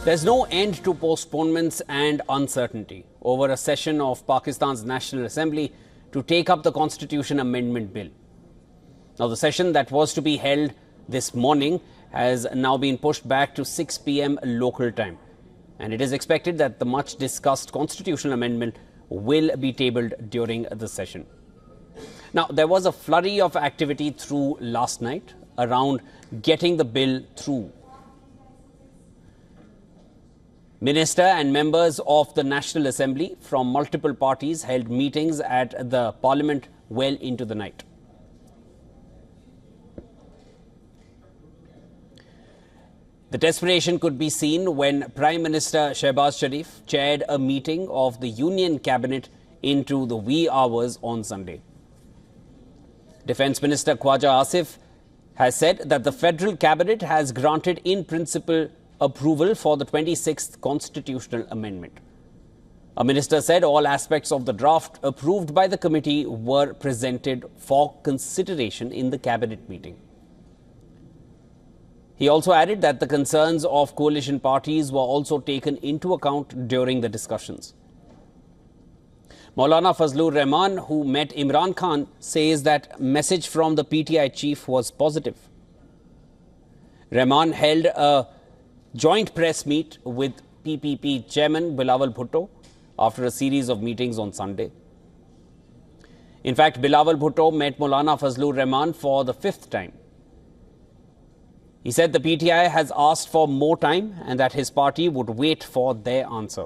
There's no end to postponements and uncertainty over a session of Pakistan's National Assembly to take up the Constitution Amendment Bill. Now, the session that was to be held this morning has now been pushed back to 6 p.m. local time, and it is expected that the much discussed constitutional amendment will be tabled during the session. Now, there was a flurry of activity through last night around getting the bill through. Minister and members of the National Assembly from multiple parties held meetings at the Parliament well into the night. The desperation could be seen when Prime Minister Shehbaz Sharif chaired a meeting of the Union Cabinet into the wee hours on Sunday. Defence Minister Khwaja Asif has said that the Federal Cabinet has granted in principle approval for the 26th Constitutional Amendment. A minister said all aspects of the draft approved by the committee were presented for consideration in the Cabinet meeting. He also added that the concerns of coalition parties were also taken into account during the discussions. Maulana Fazlur Rahman, who met Imran Khan, says that message from the PTI chief was positive. Rahman held a joint press meet with PPP chairman Bilawal Bhutto after a series of meetings on Sunday. In fact, Bilawal Bhutto met Maulana Fazlur Rahman for the 5th time. He said the PTI has asked for more time and that his party would wait for their answer.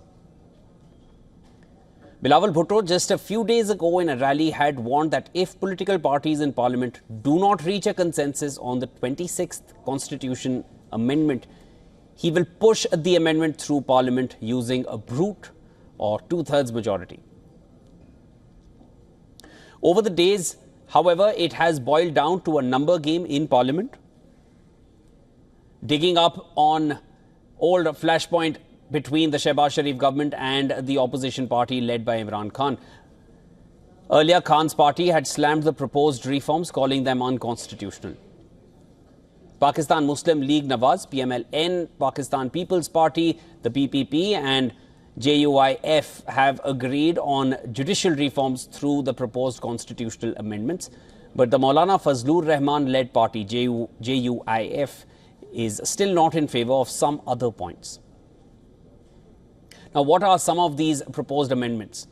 Bilawal Bhutto just a few days ago in a rally had warned that if political parties in Parliament do not reach a consensus on the 26th Constitution Amendment, he will push the amendment through Parliament using a brute or two-thirds majority. Over the days, however, it has boiled down to a number game in Parliament, digging up on old flashpoint between the Shehbaz Sharif government and the opposition party led by Imran Khan. Earlier, Khan's party had slammed the proposed reforms, calling them unconstitutional. Pakistan Muslim League Nawaz, PMLN, Pakistan People's Party, the PPP and JUIF have agreed on judicial reforms through the proposed constitutional amendments. But the Maulana Fazlur Rahman-led party, JUIF, is still not in favour of some other points. Now, what are some of these proposed amendments?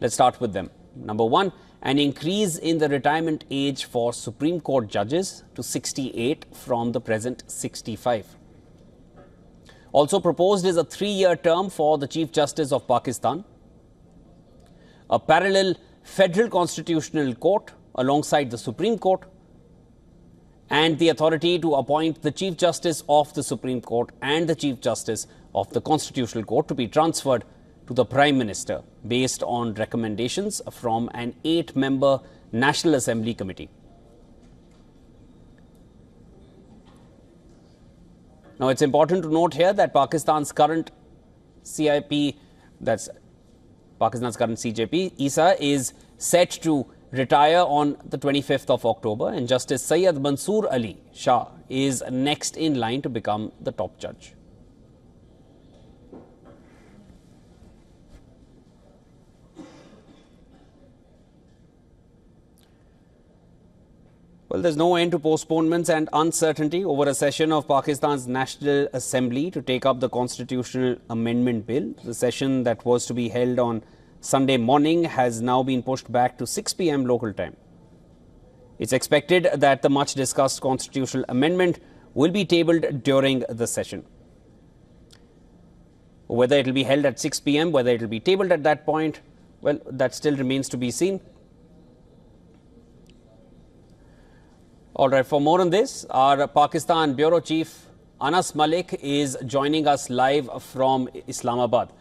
Let's start with them. Number one, an increase in the retirement age for Supreme Court judges to 68 from the present 65. Also proposed is a 3-year term for the Chief Justice of Pakistan, a parallel Federal Constitutional Court alongside the Supreme Court, and the authority to appoint the Chief Justice of the Supreme Court and the Chief Justice of the Constitutional Court to be transferred to the Prime Minister based on recommendations from an 8-member National Assembly committee. Now, it's important to note here that Pakistan's current CIP, that's Pakistan's current CJP, ISA, is set to retire on the 25th of October, and Justice Syed Mansoor Ali Shah is next in line to become the top judge. Well, there's no end to postponements and uncertainty over a session of Pakistan's National Assembly to take up the Constitutional Amendment Bill. The session that was to be held on Sunday morning has now been pushed back to 6 p.m. local time. It's expected that the much discussed constitutional amendment will be tabled during the session. Whether it will be held at 6 p.m., whether it will be tabled at that point, well, that still remains to be seen. All right, for more on this, our Pakistan Bureau Chief Anas Malik is joining us live from Islamabad.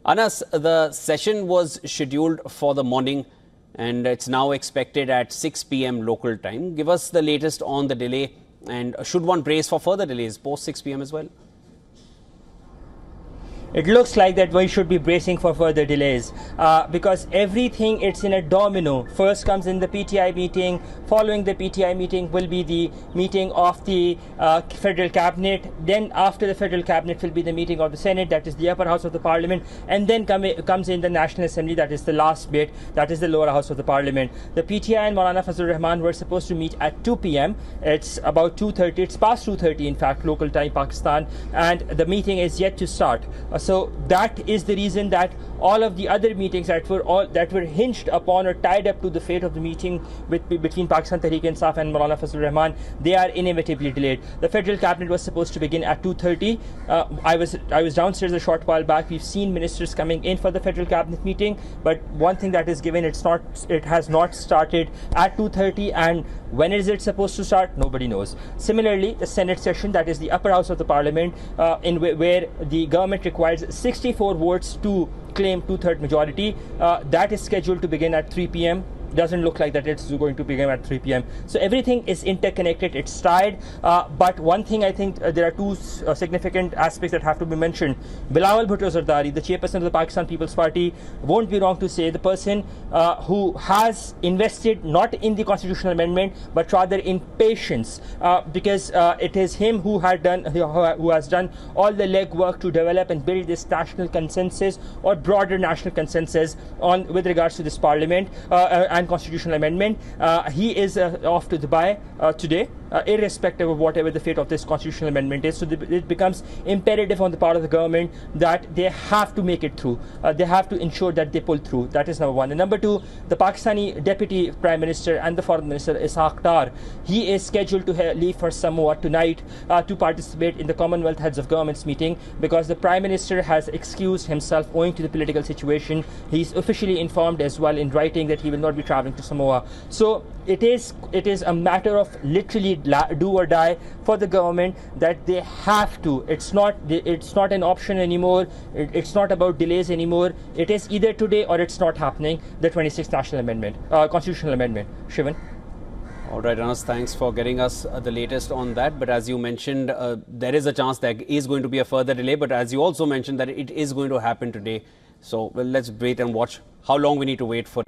Anas, the session was scheduled for the morning and it's now expected at 6 p.m. local time. Give us the latest on the delay, and should one brace for further delays post 6 p.m. as well? it looks like that we should be bracing for further delays because everything, it's in a domino. First comes in the PTI meeting. Following the PTI meeting will be the meeting of the federal cabinet. Then after the federal cabinet will be the meeting of the Senate, that is the upper house of the parliament. And then comes in the National Assembly, that is the last bit, that is the lower house of the parliament. The PTI and Maulana Fazlur Rahman were supposed to meet at 2 p.m. It's about 2:30. It's past 2:30 in fact, local time Pakistan, and the meeting is yet to start. So that is the reason that all of the other meetings that were hinged upon or tied up to the fate of the meeting between Pakistan Tehreek-e-Insaf and Maulana Fazlur Rahman, they are inevitably delayed. The federal cabinet was supposed to begin at 2:30. I was downstairs a short while back. We've seen ministers coming in for the federal cabinet meeting, but one thing that is given, it has not started at 2:30, and when is it supposed to start? Nobody knows. Similarly, the Senate session, that is the upper house of the parliament, where the government requires 64 votes to claim 2/3 majority, that is scheduled to begin at 3 p.m. Doesn't look like that it's going to begin at 3 p.m. So everything is interconnected, it's tied. But one thing, I think there are two significant aspects that have to be mentioned. Bilawal Bhutto Zardari, the chairperson of the Pakistan People's Party, won't be wrong to say the person who has invested not in the constitutional amendment but rather in patience, because it is him who has done all the legwork to develop and build this national consensus or broader national consensus with regards to this parliament and constitutional amendment. He is off to Dubai today, irrespective of whatever the fate of this constitutional amendment is. So it becomes imperative on the part of the government that they have to make it through. They have to ensure that they pull through. That is number one. And number two, the Pakistani Deputy Prime Minister and the Foreign Minister Ishaq Dar, he is scheduled to leave for Samoa tonight to participate in the Commonwealth Heads of Governments meeting, because the Prime Minister has excused himself owing to the political situation. He's officially informed as well in writing that he will not be traveling to Samoa. So it is a matter of literally do or die for the government, that they have to. It's not an option anymore. It's not about delays anymore. It is either today or it's not happening, the 26th national amendment, constitutional amendment. Shivan. All right, Anas, thanks for getting us the latest on that. But as you mentioned, there is a chance there is going to be a further delay. But as you also mentioned that it is going to happen today. So let's wait and watch how long we need to wait for.